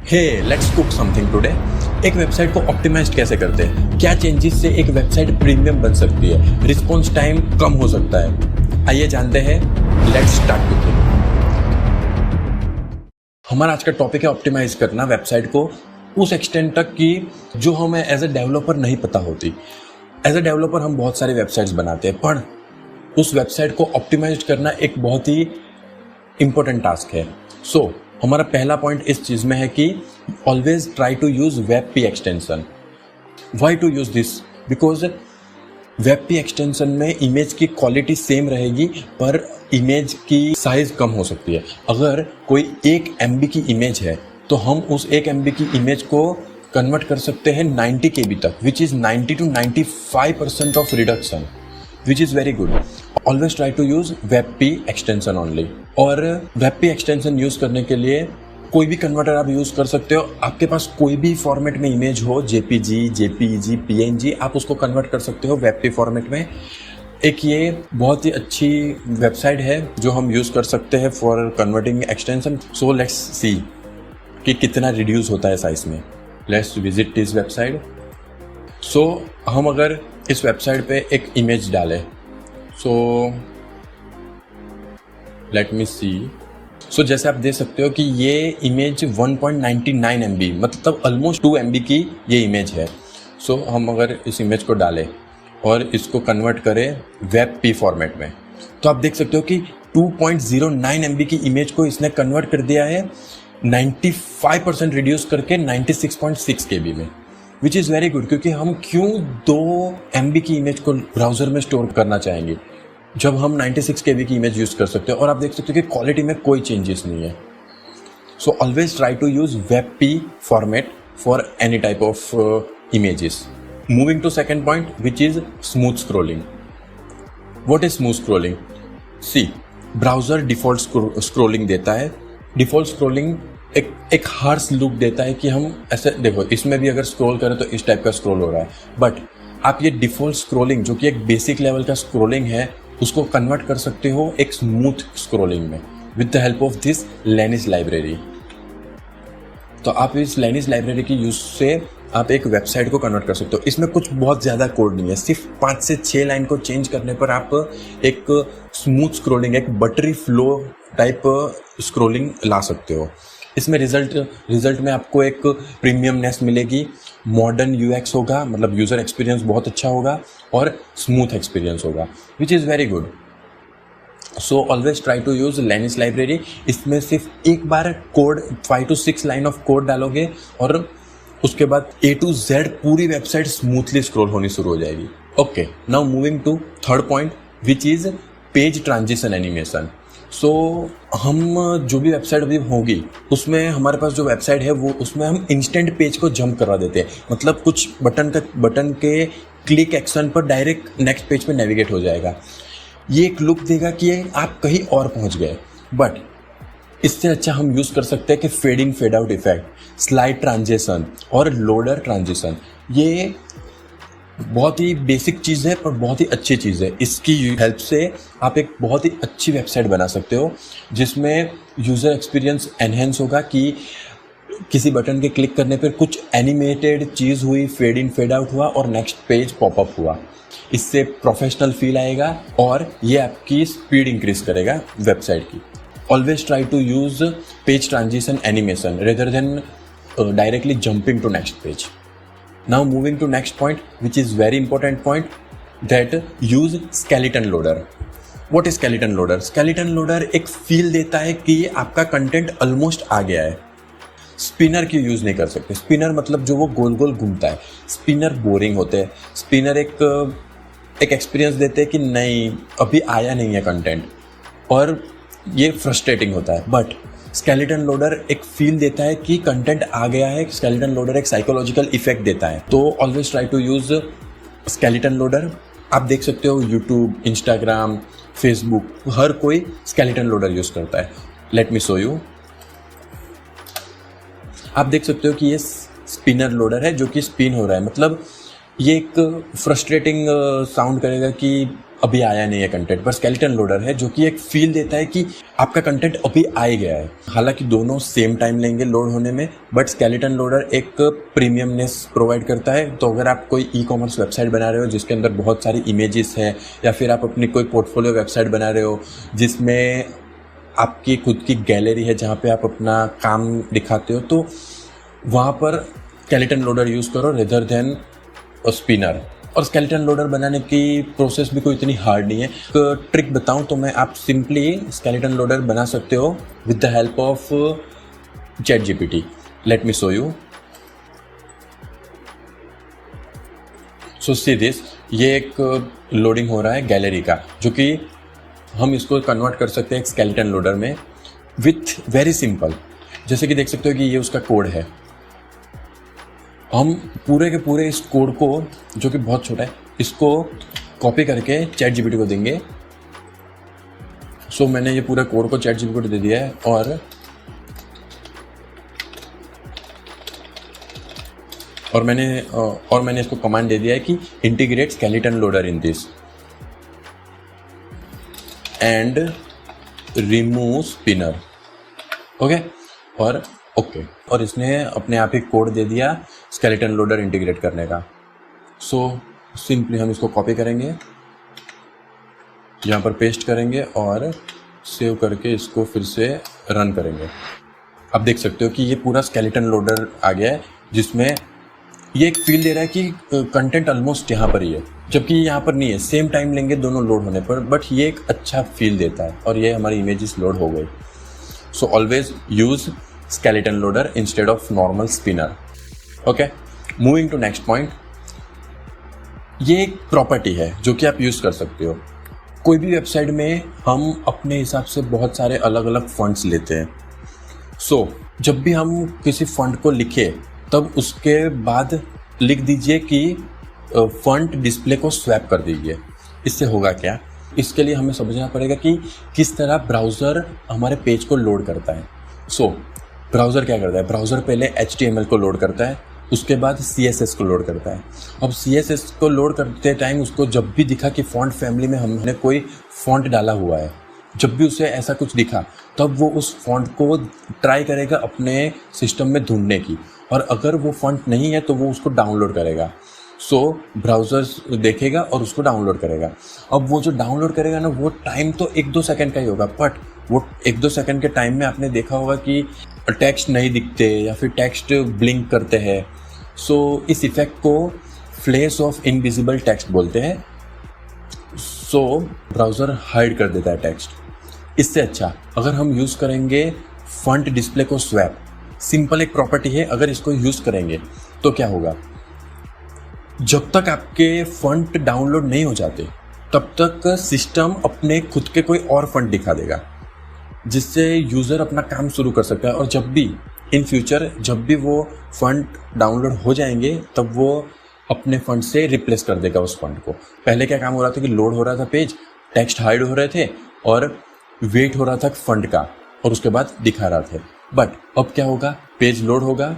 Hey let's cook something today. एक website को optimize कैसे करते हैं, क्या चेंजेस से एक वेबसाइट प्रीमियम बन सकती है, रिस्पॉन्स टाइम कम हो सकता है, आइए जानते हैं। Let's start cooking. हमारा आज का टॉपिक है ऑप्टिमाइज करना वेबसाइट को उस एक्सटेंट तक कि जो हमें एज अ डेवलपर नहीं पता होती। एज अ डेवलपर हम बहुत सारी वेबसाइट्स बनाते हैं, पर उस वेबसाइट को ऑप्टिमाइज करना एक बहुत ही इंपॉर्टेंट टास्क है। सो हमारा पहला पॉइंट इस चीज में है कि always try to use WebP extension. Why to use this? Because WebP extension में इमेज की क्वालिटी सेम रहेगी, पर इमेज की साइज कम हो सकती है। अगर कोई 1 MB की इमेज है तो हम उस 1 MB की इमेज को कन्वर्ट कर सकते हैं 90 KB तक, which is 90 to 95% of reduction, which is very good. Always try to use WebP extension only. और वेब-पी एक्सटेंशन यूज करने के लिए कोई भी कन्वर्टर आप यूज कर सकते हो। आपके पास कोई भी फॉर्मेट में इमेज हो, JPG, JPEG, PNG, आप उसको कन्वर्ट कर सकते हो वेब-पी फॉर्मेट में। एक ये बहुत ही अच्छी वेबसाइट है जो हम यूज कर सकते हैं for converting extension. So let's see कि कितना रिड्यूस होता है साइज में। Let's visit this website. So हम अगर इस वेबसाइट पे एक इमेज डालें, सो लेट मी सी। सो जैसे आप देख सकते हो कि ये इमेज 1.99 MB, मतलब ऑलमोस्ट 2 MB की ये इमेज है। सो हम अगर इस इमेज को डालें और इसको कन्वर्ट करें वेब-पी फॉर्मेट में, तो आप देख सकते हो कि 2.09 MB की इमेज को इसने कन्वर्ट कर दिया है 95% रिड्यूस करके 96.6 KB में, विच इज़ वेरी गुड। क्योंकि हम क्यों 2 MB की इमेज को ब्राउजर में स्टोर करना चाहेंगे जब हम 96 KB की इमेज यूज कर सकते हो। और आप देख सकते हो कि क्वालिटी में कोई चेंजेस नहीं है। So always try to use WebP format for any type of images. Moving to second point, which is smooth scrolling. What is smooth scrolling? See, browser default scrolling देता है। डिफॉल्ट स्क्रोलिंग एक harsh look देता है कि हम ऐसे देखो, इसमें भी अगर स्क्रॉल करें तो इस टाइप का स्क्रॉल हो रहा है, बट आप ये डिफॉल्ट स्क्रोलिंग जो कि एक बेसिक लेवल का स्क्रोलिंग है उसको कन्वर्ट कर सकते हो एक स्मूथ स्क्रोलिंग में with the help of this Lenis library. तो आप इस लेनिस लाइब्रेरी की यूज से आप एक वेबसाइट को कन्वर्ट कर सकते हो। इसमें कुछ बहुत ज़्यादा कोड नहीं है, सिर्फ 5 से 6 लाइन को चेंज करने पर आप एक स्मूथ स्क्रोलिंग, एक बटरी फ्लो टाइप स्क्रोलिंग ला सकते हो। इसमें रिजल्ट में आपको एक प्रीमियमनेस मिलेगी, मॉडर्न UX होगा, मतलब यूज़र एक्सपीरियंस बहुत अच्छा होगा और स्मूथ एक्सपीरियंस होगा, which is very good. So always try to use Lenis library. इसमें सिर्फ एक बार code 5 to 6 line of code डालोगे और उसके बाद A to Z पूरी वेबसाइट स्मूथली स्क्रॉल होनी शुरू हो जाएगी। Okay, now moving to third point, which is page transition animation. So हम जो भी वेबसाइट अभी होगी उसमें हमारे पास जो वेबसाइट है वो उसमें हम इंस्टेंट पेज को जंप करवा देते हैं। मतलब कुछ बटन के क्लिक एक्शन पर डायरेक्ट नेक्स्ट पेज पे नेविगेट हो जाएगा। ये एक लुक देगा कि आप कहीं और पहुंच गए, बट इससे अच्छा हम यूज़ कर सकते हैं कि fade in fade out effect, slide transition और लोडर ट्रांजिशन। ये बहुत ही बेसिक चीज़ है पर बहुत ही अच्छी चीज़ है। इसकी हेल्प से आप एक बहुत ही अच्छी वेबसाइट बना सकते हो जिसमें यूज़र एक्सपीरियंस एनहेंस होगा कि किसी बटन के क्लिक करने पर कुछ एनिमेटेड चीज़ हुई, फेड इन फेड आउट हुआ और नेक्स्ट पेज पॉपअप हुआ। इससे प्रोफेशनल फील आएगा और ये आपकी स्पीड इंक्रीज करेगा वेबसाइट की। Always try to use page transition animation rather than directly jumping to next page. Now moving to next point, which is very important point, that use skeleton loader. What is skeleton loader? Skeleton loader एक feel देता है कि आपका content almost आ गया है। Spinner की use नहीं कर सकते। स्पिनर मतलब जो वो गोल गोल घूमता है, स्पिनर बोरिंग होते हैं। स्पिनर एक एक्सपीरियंस देते हैं कि नहीं अभी आया नहीं है कंटेंट, और ये फ्रस्ट्रेटिंग होता है। बट स्केलेटन लोडर एक फील देता है कि कंटेंट आ गया है। स्केलेटन लोडर एक साइकोलॉजिकल इफेक्ट देता है। तो always try to use skeleton loader. आप देख सकते हो यूट्यूब, इंस्टाग्राम, फेसबुक, हर कोई स्केलेटन लोडर यूज करता है। Let me show you. आप देख सकते हो कि ये स्पिनर लोडर है जो कि स्पिन हो रहा है। मतलब ये एक फ्रस्ट्रेटिंग साउंड करेगा कि अभी आया नहीं है कंटेंट, पर स्केलेटन लोडर है जो कि एक फील देता है कि आपका कंटेंट अभी आ गया है। हालांकि दोनों सेम टाइम लेंगे लोड होने में, बट स्केलेटन लोडर एक प्रीमियमनेस प्रोवाइड करता है। तो अगर आप कोई ई कॉमर्स वेबसाइट बना रहे हो जिसके अंदर बहुत सारी इमेजेस है, या फिर आप अपनी कोई पोर्टफोलियो वेबसाइट बना रहे हो जिसमें आपकी खुद की गैलरी है जहाँ पे आप अपना काम दिखाते हो, तो वहाँ पर स्केलेटन लोडर यूज़ करो रेदर देन स्पिनर। और स्केलेटन लोडर बनाने की प्रोसेस भी कोई इतनी हार्ड नहीं है। एक ट्रिक बताऊं तो मैं आप सिंपली स्केलेटन लोडर बना सकते हो with the help of chat GPT. Let me show you. So see this, ये एक लोडिंग हो रहा है गैलरी का, जो कि हम इसको कन्वर्ट कर सकते हैं एक स्केलेटन लोडर में विथ वेरी सिंपल। जैसे कि देख सकते हो कि ये उसका कोड है। हम पूरे के पूरे इस कोड को, जो कि बहुत छोटा है, इसको कॉपी करके चैट जीपीटी को देंगे। सो मैंने ये पूरे कोड को चैट जीपीटी को दे दिया है और मैंने इसको कमांड दे दिया है कि integrate skeleton loader in this and remove spinner. और इसने अपने आप ही कोड दे दिया स्केलेटन लोडर इंटीग्रेट करने का। सो सिंपली हम इसको कॉपी करेंगे, यहाँ पर पेस्ट करेंगे और सेव करके इसको फिर से रन करेंगे। आप देख सकते हो कि ये पूरा स्केलेटन लोडर आ गया है, जिसमें ये एक फील दे रहा है कि कंटेंट ऑलमोस्ट यहाँ पर ही है, जबकि यहाँ पर नहीं है। सेम टाइम लेंगे दोनों लोड होने पर, बट ये एक अच्छा फील देता है। और ये हमारी इमेजेस लोड हो गई। So always use skeleton loader instead of normal spinner. Okay, moving to next point. ये एक प्रॉपर्टी है जो कि आप यूज कर सकते हो। कोई भी वेबसाइट में हम अपने हिसाब से बहुत सारे अलग अलग फॉन्ट्स लेते हैं। सो जब भी हम किसी फॉन्ट को लिखे, तब उसके बाद लिख दीजिए कि फॉन्ट डिस्प्ले को स्वैप कर दीजिए। इससे होगा क्या? इसके लिए हमें समझना पड़ेगा कि किस तरह ब्राउज़र हमारे पेज को लोड करता है। सो ब्राउज़र क्या करता है? ब्राउज़र पहले HTML को लोड करता है, उसके बाद CSS को लोड करता है। अब CSS को लोड करते टाइम उसको जब भी दिखा कि फ़ॉन्ट फैमिली में हमने कोई फ़ॉन्ट डाला हुआ है, जब भी उसे ऐसा कुछ दिखा, तब वो उस फ़ॉन्ट को ट्राई करेगा अपने सिस्टम में ढूंढने की। और अगर वो फ़ॉन्ट नहीं है तो वो उसको डाउनलोड करेगा। सो ब्राउज़र देखेगा और उसको डाउनलोड करेगा। अब वो जो डाउनलोड करेगा ना, वो टाइम तो 1-2 सेकंड का ही होगा, बट वो 1-2 सेकंड के टाइम में आपने देखा होगा कि टेक्स्ट नहीं दिखते या फिर टेक्स्ट ब्लिंक करते हैं। सो इस इफेक्ट को फ्लैश ऑफ इनविजिबल टेक्स्ट बोलते हैं। सो ब्राउज़र हाइड कर देता है टेक्स्ट। इससे अच्छा अगर हम यूज़ करेंगे फॉन्ट डिस्प्ले को स्वैप, सिंपल एक प्रॉपर्टी है। अगर इसको यूज़ करेंगे तो क्या होगा? जब तक आपके फॉन्ट डाउनलोड नहीं हो जाते, तब तक सिस्टम अपने खुद के कोई और फॉन्ट दिखा देगा, जिससे यूज़र अपना काम शुरू कर सकता है। और जब भी इन फ्यूचर जब भी वो फॉन्ट डाउनलोड हो जाएंगे, तब वो अपने फॉन्ट से रिप्लेस कर देगा उस फॉन्ट को। पहले क्या काम हो रहा था कि लोड हो रहा था पेज, टेक्स्ट हाइड हो रहे थे और वेट हो रहा था फॉन्ट का, और उसके बाद दिखा रहा था। बट अब क्या होगा? पेज लोड होगा,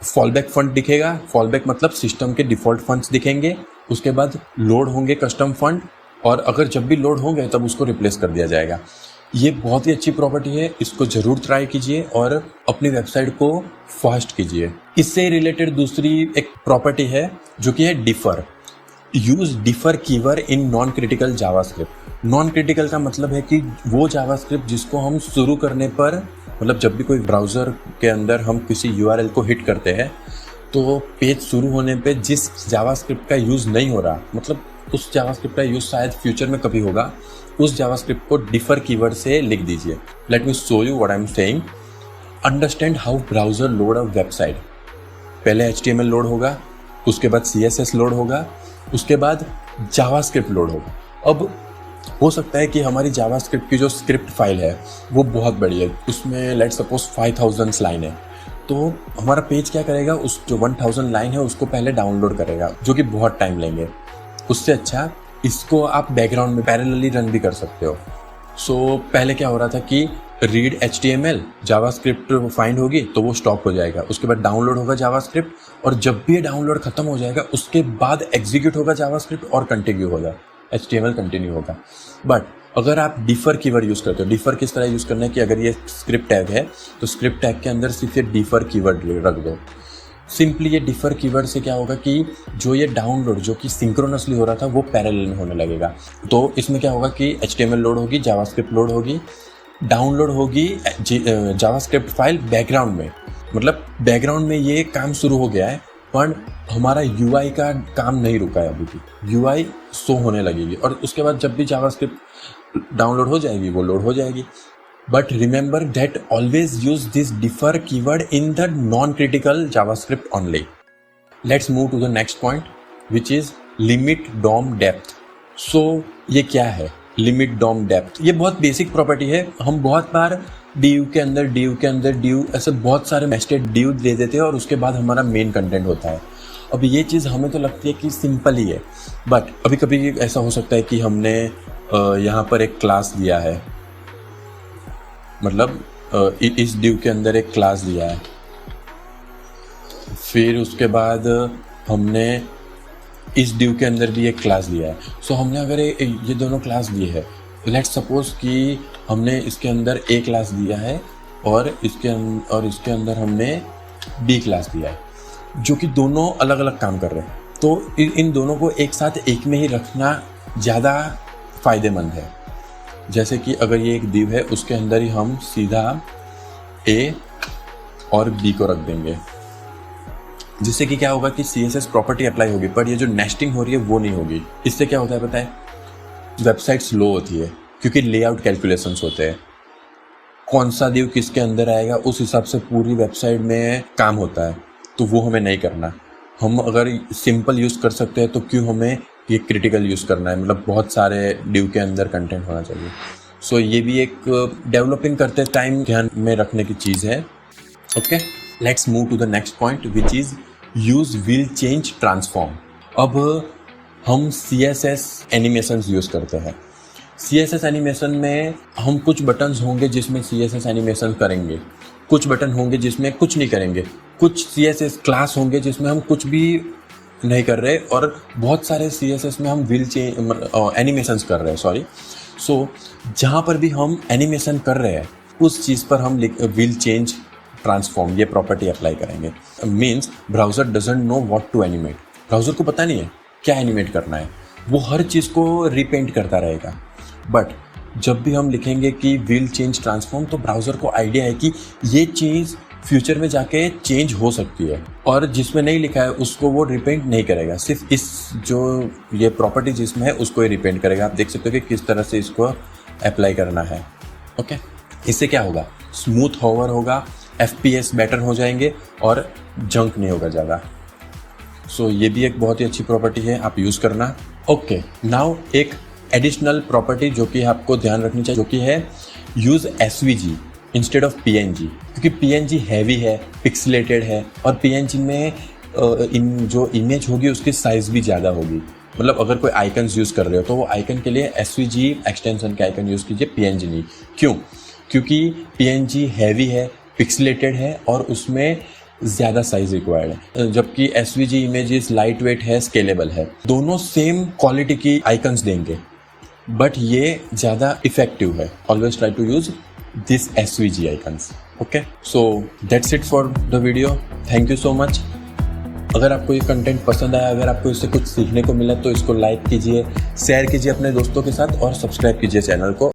फॉलबैक फॉन्ट दिखेगा। फॉलबैक मतलब सिस्टम के डिफ़ॉल्ट फॉन्ट्स दिखेंगे, उसके बाद लोड होंगे कस्टम फॉन्ट, और अगर जब भी लोड होंगे तब उसको रिप्लेस कर दिया जाएगा। ये बहुत ही अच्छी प्रॉपर्टी है, इसको ज़रूर ट्राई कीजिए और अपनी वेबसाइट को फास्ट कीजिए। इससे रिलेटेड दूसरी एक प्रॉपर्टी है जो कि है differ. Use differ keyword in non critical JavaScript. Non critical का मतलब है कि वो जावास्क्रिप्ट जिसको हम शुरू करने पर, मतलब जब भी कोई ब्राउज़र के अंदर हम किसी URL को हिट करते हैं, तो पेज शुरू होने पे जिस जावास्क्रिप्ट का यूज़ नहीं हो रहा, मतलब उस जावास्क्रिप्ट का यूज़ शायद फ्यूचर में कभी होगा, उस जावास्क्रिप्ट को डिफ़र कीवर्ड से लिख दीजिए। Let me show you what I am saying. Understand how browser load a website. पहले HTML लोड होगा, उसके बाद CSS लोड होगा, उसके बाद जावास्क्रिप्ट लोड होगा। अब हो सकता है कि हमारी जावास्क्रिप्ट की जो स्क्रिप्ट फाइल है वो बहुत बड़ी है, उसमें लेट सपोज 5000 लाइन है। तो हमारा पेज क्या करेगा? उस जो 1000 लाइन है उसको पहले डाउनलोड करेगा, जो कि बहुत टाइम लेंगे। उससे अच्छा इसको आप बैकग्राउंड में पैरेलली रन भी कर सकते हो। सो पहले क्या हो रहा था कि रीड HTML, जावास्क्रिप्ट फाइंड होगी तो वो स्टॉप हो जाएगा, उसके बाद डाउनलोड होगा जावास्क्रिप्ट, और जब भी ये डाउनलोड खत्म हो जाएगा उसके बाद एग्जीक्यूट होगा जावास्क्रिप्ट और कंटिन्यू होगा। HTML कंटिन्यू होगा। बट अगर आप डिफर कीवर्ड यूज़ करते हो, डिफर किस तरह यूज़ करना है कि अगर ये स्क्रिप्ट टैग है तो स्क्रिप्ट टैग के अंदर सिर्फ ये डिफर कीवर्ड रख दो। सिंपली ये डिफर कीवर्ड से क्या होगा कि जो ये डाउनलोड जो कि सिंक्रोनसली हो रहा था वो पैरेलल में होने लगेगा। तो इसमें क्या होगा कि HTML लोड होगी, जावास्क्रिप्ट लोड होगी, डाउनलोड होगी जावास्क्रिप्ट फाइल बैकग्राउंड में, मतलब बैकग्राउंड में ये काम शुरू हो गया है, पर हमारा UI का काम नहीं रुका है अभी भी। UI शो होने लगेगी और उसके बाद जब भी जावास्क्रिप्ट डाउनलोड हो जाएगी वो लोड हो जाएगी। But remember that always use this defer keyword in the non critical JavaScript only. Let's move to the next point which is limit DOM depth. So ये क्या है लिमिट डॉम डेप्थ? ये बहुत बेसिक प्रॉपर्टी है। हम बहुत बार div के अंदर div ऐसे बहुत सारे नेस्टेड div दे देते हैं और उसके बाद हमारा मेन कंटेंट होता है। अब ये चीज़ हमें तो लगती है कि सिंपल ही है, बट कभी कभी ऐसा हो सकता है कि हमने यहाँ पर एक क्लास दिया है, मतलब इस div के अंदर एक क्लास दिया है, फिर उसके बाद हमने इस div के अंदर भी एक क्लास दिया है। सो हमने अगर ये दोनों क्लास दिए है, लेट्स सपोज कि हमने इसके अंदर A क्लास दिया है और इसके अंदर हमने B क्लास दिया है, जो कि दोनों अलग अलग काम कर रहे हैं। तो इन दोनों को एक साथ एक में ही रखना ज़्यादा फ़ायदेमंद है। जैसे कि अगर ये एक div है उसके अंदर ही हम सीधा A और B को रख देंगे, जिससे कि क्या होगा कि CSS प्रॉपर्टी अप्लाई होगी, पर ये जो नेस्टिंग हो रही है वो नहीं होगी। इससे क्या होता है पता है, वेबसाइट स्लो होती है क्योंकि लेआउट कैलकुलेशंस होते हैं। कौन सा div किसके अंदर आएगा उस हिसाब से पूरी वेबसाइट में काम होता है, तो वो हमें नहीं करना। हम अगर सिंपल यूज़ कर सकते हैं तो क्यों हमें ये क्रिटिकल यूज़ करना है, मतलब बहुत सारे div के अंदर कंटेंट होना चाहिए। सो ये भी एक डेवलपिंग करते टाइम ध्यान में रखने की चीज़ है। Okay, let's move to the next point which is use will change transform. अब हम CSS एनिमेशंस यूज़ करते हैं। CSS एनिमेशन में हम कुछ बटन्स होंगे जिसमें CSS एनिमेशन करेंगे, कुछ बटन होंगे जिसमें कुछ नहीं करेंगे, कुछ CSS क्लास होंगे जिसमें हम कुछ भी नहीं कर रहे, और बहुत सारे CSS में हम विल चेंज एनिमेशंस कर रहे हैं। सो जहाँ पर भी हम एनिमेशन कर रहे हैं उस चीज़ पर हम विल चेंज ट्रांसफॉर्म ये प्रॉपर्टी अप्लाई करेंगे। Means browser doesn't know what to animate. Browser को पता नहीं है क्या एनिमेट करना है, वो हर चीज़ को रिपेंट करता रहेगा। बट जब भी हम लिखेंगे कि विल चेंज ट्रांसफॉर्म, तो ब्राउज़र को आइडिया है कि ये चीज़ फ्यूचर में जाके चेंज हो सकती है, और जिसमें नहीं लिखा है उसको वो रिपेंट नहीं करेगा, सिर्फ इस जो ये प्रॉपर्टी जिसमें है उसको ही रिपेंट करेगा। आप देख सकते हो कि किस तरह से इसको अप्लाई करना है। ओके, इससे क्या होगा, स्मूथ होवर होगा, FPS बेटर हो जाएंगे और जंक नहीं होगा ज़्यादा। सो ये भी एक बहुत ही अच्छी प्रॉपर्टी है, आप यूज़ करना। ओके, नाउ एक एडिशनल प्रॉपर्टी जो कि आपको ध्यान रखनी चाहिए, जो कि है use SVG instead of PNG, क्योंकि PNG हैवी है, पिक्सलेटेड है, और PNG में इन जो इमेज होगी उसकी साइज़ भी ज़्यादा होगी। मतलब अगर कोई आइकन्स यूज़ कर रहे हो तो वो आइकन के लिए SVG एक्सटेंशन के आइकन यूज़ कीजिए, PNG नहीं। क्यों? क्योंकि PNG हैवी है, पिक्सलेटेड है और उसमें ज़्यादा साइज रिक्वायर्ड है, जबकि SVG इमेजेस लाइट वेट है, स्केलेबल है। दोनों सेम क्वालिटी की आइकन्स देंगे, बट ये ज़्यादा इफेक्टिव है। Always try to use this SVG icons. Okay, so that's it for the video. Thank you so much. अगर आपको ये कंटेंट पसंद आया, अगर आपको इससे कुछ सीखने को मिला, तो इसको लाइक कीजिए, शेयर कीजिए अपने दोस्तों के साथ और सब्सक्राइब कीजिए चैनल को।